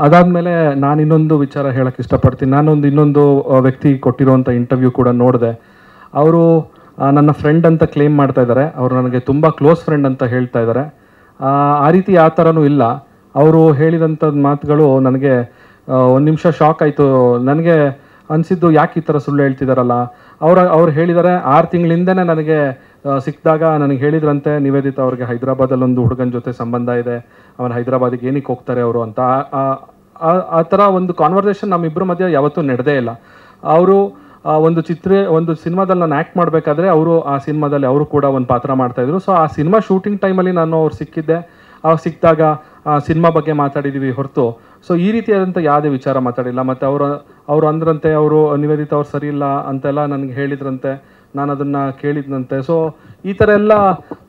ಅದಾದಮೇಲೆ ನಾನು ಇನ್ನೊಂದು ವಿಚಾರ ಹೇಳೋಕ್ಕೆ ಇಷ್ಟಪಡ್ತೀನಿ. ಇನ್ನೊಂದು ವ್ಯಕ್ತಿ ಕೊಟ್ಟಿರುವಂಥ ಇಂಟರ್ವ್ಯೂ ಕೂಡ ನೋಡಿದೆ. ಅವರು ನನ್ನ ಫ್ರೆಂಡ್ ಅಂತ ಕ್ಲೇಮ್ ಮಾಡ್ತಾ ಇದ್ದಾರೆ. ಅವರು ನನಗೆ ತುಂಬ ಕ್ಲೋಸ್ ಫ್ರೆಂಡ್ ಅಂತ ಹೇಳ್ತಾ ಇದ್ದಾರೆ. ಆ ರೀತಿ ಆ ಥರನೂ ಇಲ್ಲ. ಅವರು ಹೇಳಿದಂಥ ಮಾತುಗಳು ನನಗೆ ಒಂದು ನಿಮಿಷ ಶಾಕ್ ಆಯಿತು. ನನಗೆ ಅನಿಸಿದ್ದು ಯಾಕೆ ಈ ಥರ ಸುಳ್ಳು ಹೇಳ್ತಿದ್ದಾರಲ್ಲ. ಅವ್ರು ಹೇಳಿದ್ದಾರೆ 6 ತಿಂಗಳಿಂದನೇ ನನಗೆ ಸಿಕ್ಕಿದಾಗ ನನಗೆ ಹೇಳಿದ್ರಂತೆ ನಿವೇದಿತಾ ಅವ್ರಿಗೆ ಹೈದರಾಬಾದಲ್ಲಿ ಒಂದು ಹುಡುಗನ ಜೊತೆ ಸಂಬಂಧ ಇದೆ, ಅವನು ಹೈದರಾಬಾದಿಗೆ ಏನಕ್ಕೆ ಹೋಗ್ತಾರೆ ಅವರು ಅಂತ. ಆ ಥರ ಒಂದು ಕಾನ್ವರ್ಸೇಷನ್ ನಮ್ಮಿಬ್ಬರ ಮಧ್ಯೆ ಯಾವತ್ತೂ ನಡೆದೇ ಇಲ್ಲ. ಅವರು ಒಂದು ಸಿನಿಮಾದಲ್ಲಿ ನಾನು ಆ್ಯಕ್ಟ್ ಮಾಡಬೇಕಾದ್ರೆ ಅವರು ಆ ಸಿನಿಮಾದಲ್ಲಿ ಅವರು ಕೂಡ ಒಂದು ಪಾತ್ರ ಮಾಡ್ತಾಯಿದ್ರು. ಸೊ ಆ ಸಿನಿಮಾ ಶೂಟಿಂಗ್ ಟೈಮಲ್ಲಿ ನಾನು ಅವ್ರು ಸಿಕ್ಕಿದ್ದೆ. ಅವ್ರು ಸಿಕ್ಕಿದಾಗ ಸಿನಿಮಾ ಬಗ್ಗೆ ಮಾತಾಡಿದ್ದೀವಿ ಹೊರತು ಸೊ ಈ ರೀತಿಯಾದಂಥ ಯಾವುದೇ ವಿಚಾರ ಮಾತಾಡಿಲ್ಲ. ಮತ್ತು ಅವರು ಅಂದ್ರಂತೆ ನಿವೇದಿತಾ ಅವ್ರು ಸರಿ ಇಲ್ಲ ಅಂತೆಲ್ಲ ನನಗೆ ಹೇಳಿದ್ರಂತೆ, ನಾನು ಅದನ್ನು ಕೇಳಿದ್ನಂತೆ. ಸೊ ಈ ಥರ ಎಲ್ಲ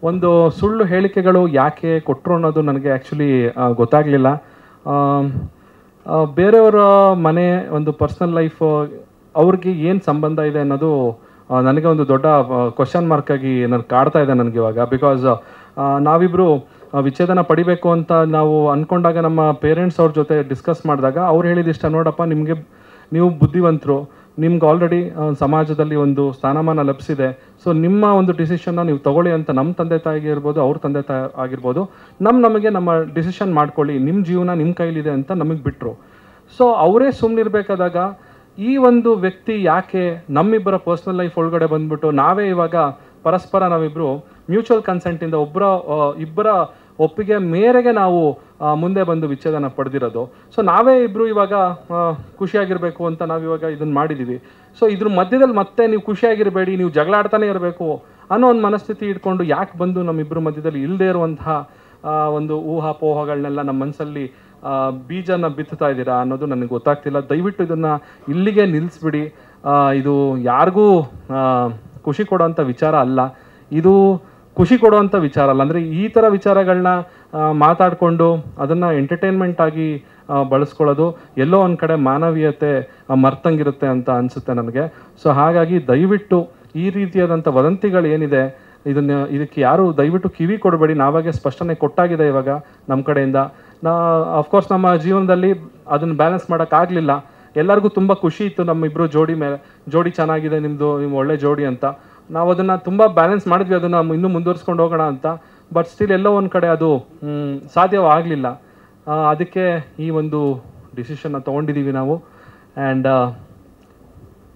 ಒಂದು ಸುಳ್ಳು ಹೇಳಿಕೆಗಳು ಯಾಕೆ ಕೊಟ್ಟರು ಅನ್ನೋದು ನನಗೆ ಆ್ಯಕ್ಚುಲಿ ಗೊತ್ತಾಗಲಿಲ್ಲ. ಬೇರೆಯವರ ಮನೆ ಒಂದು ಪರ್ಸ್ನಲ್ ಲೈಫ್ ಅವ್ರಿಗೆ ಏನು ಸಂಬಂಧ ಇದೆ ಅನ್ನೋದು ನನಗೆ ಒಂದು ದೊಡ್ಡ ಕ್ವಶನ್ ಮಾರ್ಕ್ ಆಗಿ ಕಾಡ್ತಾ ಇದೆ ನನಗೆ ಇವಾಗ. ಬಿಕಾಸ್ ನಾವಿಬ್ಬರು ವಿಚ್ಛೇದನ ಪಡಿಬೇಕು ಅಂತ ನಾವು ಅಂದ್ಕೊಂಡಾಗ ನಮ್ಮ ಪೇರೆಂಟ್ಸ್ ಅವ್ರ ಜೊತೆ ಡಿಸ್ಕಸ್ ಮಾಡಿದಾಗ ಅವ್ರು ಹೇಳಿದಿಷ್ಟ, ನೋಡಪ್ಪ ನೀವು ಬುದ್ಧಿವಂತರು, ನಿಮ್ಗೆ ಆಲ್ರೆಡಿ ಸಮಾಜದಲ್ಲಿ ಒಂದು ಸ್ಥಾನಮಾನ ಲಭಿಸಿದೆ. ಸೊ ನಿಮ್ಮ ಒಂದು ಡಿಸಿಷನ್ನ ನೀವು ತಗೊಳ್ಳಿ ಅಂತ ನಮ್ಮ ತಂದೆ ತಾಯಿಗೆ ಇರ್ಬೋದು, ಅವ್ರ ತಂದೆ ತಾಯಿ ಆಗಿರ್ಬೋದು, ನಮಗೆ ನಮ್ಮ ಡಿಸಿಷನ್ ಮಾಡ್ಕೊಳ್ಳಿ, ನಿಮ್ಮ ಜೀವನ ನಿಮ್ಮ ಕೈಲಿದೆ ಅಂತ ನಮಗೆ ಬಿಟ್ಟರು. ಸೊ ಅವರೇ ಸುಮ್ಮನಿರ್ಬೇಕಾದಾಗ ಈ ಒಂದು ವ್ಯಕ್ತಿ ಯಾಕೆ ನಮ್ಮಿಬ್ಬರ ಪರ್ಸ್ನಲ್ ಲೈಫ್ ಒಳಗಡೆ ಬಂದ್ಬಿಟ್ಟು ನಾವೇ ಇವಾಗ ಪರಸ್ಪರ ನಾವಿಬ್ಬರು ಮ್ಯೂಚುವಲ್ ಕನ್ಸೆಂಟಿಂದ ಇಬ್ಬರ ಒಪ್ಪಿಗೆ ಮೇರೆಗೆ ನಾವು ಮುಂದೆ ಬಂದು ವಿಚ್ಛೇದನ ಪಡೆದಿರೋದು. ಸೊ ನಾವೇ ಇಬ್ಬರು ಇವಾಗ ಖುಷಿಯಾಗಿರಬೇಕು ಅಂತ ನಾವಿವಾಗ ಇದನ್ನು ಮಾಡಿದ್ದೀವಿ. ಸೊ ಇದ್ರ ಮಧ್ಯದಲ್ಲಿ ಮತ್ತೆ ನೀವು ಖುಷಿಯಾಗಿರಬೇಡಿ, ನೀವು ಜಗಳ ಆಡ್ತಾನೆ ಇರಬೇಕು ಅನ್ನೋ ಒಂದು ಮನಸ್ಥಿತಿ ಇಟ್ಕೊಂಡು ಯಾಕೆ ಬಂದು ನಮ್ಮಿಬ್ಬರ ಮಧ್ಯದಲ್ಲಿ ಇಲ್ಲದೇ ಇರುವಂತಹ ಒಂದು ಊಹಾಪೋಹಗಳನ್ನೆಲ್ಲ ನಮ್ಮ ಮನಸ್ಸಲ್ಲಿ ಬೀಜನ ಬಿತ್ತುತ್ತಾ ಇದ್ದೀರಾ ಅನ್ನೋದು ನನಗೆ ಗೊತ್ತಾಗ್ತಿಲ್ಲ. ದಯವಿಟ್ಟು ಇದನ್ನು ಇಲ್ಲಿಗೆ ನಿಲ್ಲಿಸ್ಬಿಡಿ. ಇದು ಯಾರಿಗೂ ಖುಷಿ ಕೊಡೋವಂಥ ವಿಚಾರ ಅಲ್ಲ, ಇದು ಖುಷಿ ಕೊಡುವಂಥ ವಿಚಾರ ಅಲ್ಲ. ಅಂದರೆ ಈ ಥರ ವಿಚಾರಗಳನ್ನ ಮಾತಾಡಿಕೊಂಡು ಅದನ್ನು ಎಂಟರ್ಟೈನ್ಮೆಂಟ್ ಆಗಿ ಬಳಸ್ಕೊಳ್ಳೋದು ಎಲ್ಲೋ ಒಂದು ಕಡೆ ಮಾನವೀಯತೆ ಮರ್ತಂಗಿರುತ್ತೆ ಅಂತ ಅನಿಸುತ್ತೆ ನನಗೆ. ಸೊ ಹಾಗಾಗಿ ದಯವಿಟ್ಟು ಈ ರೀತಿಯಾದಂಥ ವದಂತಿಗಳು ಏನಿದೆ ಇದಕ್ಕೆ ಯಾರು ದಯವಿಟ್ಟು ಕಿವಿ ಕೊಡಬೇಡಿ. ನಾವಾಗೆ ಸ್ಪಷ್ಟನೆ ಕೊಟ್ಟಾಗಿದೆ ಇವಾಗ ನಮ್ಮ ಕಡೆಯಿಂದ. ಅಫ್ಕೋರ್ಸ್ ನಮ್ಮ ಜೀವನದಲ್ಲಿ ಅದನ್ನು ಬ್ಯಾಲೆನ್ಸ್ ಮಾಡೋಕ್ಕಾಗಲಿಲ್ಲ. ಎಲ್ಲರಿಗೂ ತುಂಬ ಖುಷಿ ಇತ್ತು ನಮ್ಮಿಬ್ಬರು ಜೋಡಿ ಚೆನ್ನಾಗಿದೆ, ನಿಮ್ಮ ಒಳ್ಳೆ ಜೋಡಿ ಅಂತ. ನಾವು ಅದನ್ನು ತುಂಬ ಬ್ಯಾಲೆನ್ಸ್ ಮಾಡಿದ್ವಿ, ಅದನ್ನು ಇನ್ನೂ ಮುಂದುವರಿಸ್ಕೊಂಡು ಹೋಗೋಣ ಅಂತ. ಬಟ್ ಸ್ಟಿಲ್ ಎಲ್ಲೋ ಒಂದು ಕಡೆ ಅದು ಸಾಧ್ಯವಾಗಲಿಲ್ಲ. ಅದಕ್ಕೆ ಈ ಒಂದು ಡಿಸಿಷನ್ನ ತೊಗೊಂಡಿದ್ದೀವಿ ನಾವು. ಆ್ಯಂಡ್